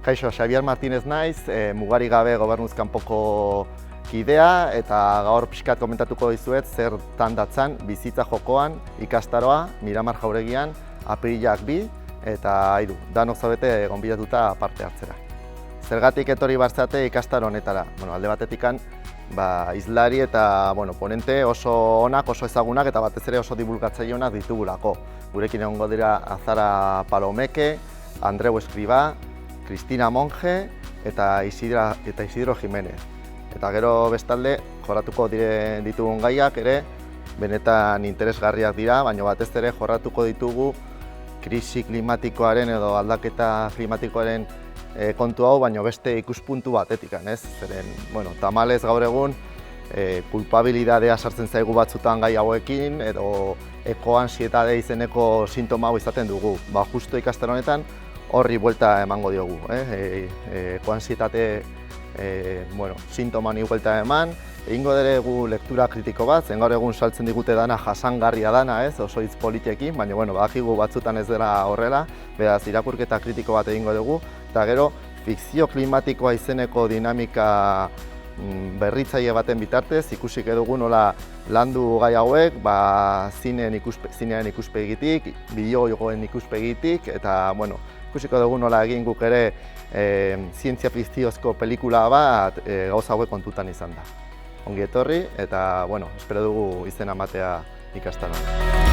Kaixo, Xabier Martinez naiz, mugarik gabe gobernuz kanpoko kidea, eta gaur pixkat komentatuko dizuet zer datzan bizitza jokoan ikastaroa Miramar Jauregian apirilak 2 eta 3, danok zaudete gonbidatuta parte hartzera. Zergatik etorri barzate ikastaro honetara? Alde batetikan hizlari eta ponente oso onak, oso ezagunak eta batez ere oso dibulgatzaile onak ditugulako. Gurekin egongo dira Azara Palomeke, Andreu Escribá, Cristina Monge eta Isidro Jimenez. Eta gero bestalde, jorratuko ditugun gaiak ere benetan interesgarriak dira, baina batez ere jorratuko ditugu krisi klimatikoaren edo aldaketa klimatikoaren kontu hau, baina beste ikuspuntu batetik, ez? Zeren, tamalez gaur egun kulpabilidadea sartzen zaigu batzutan gai hauekin edo ekoantsietate izeneko sintoma hau izaten dugu. Justo ikastaro honetan horri buelta emango diogu. Ekoantsietate sintoma honi buelta eman, egingo dugu lektura kritiko bat, zen gaur egun saltzen digute dana jasangarria dana, oso hitz politekin, baina badakigu batzutan ez dela horrela, beraz irakurketa kritiko bat egingo dugu, eta gero fikzio klimatikoa izeneko dinamika berritzaile baten bitartez, ikusiko dugu nola landu gai hauek, zinearen ikuspegitik, bideojokoen ikuspegitik, eta ikusiko dugu nola egin guk ere zientzia fikziozko pelikula bat gauza hauek kontutan izan da. Ongi etorri eta espero dugu izena ematea ikastaroan.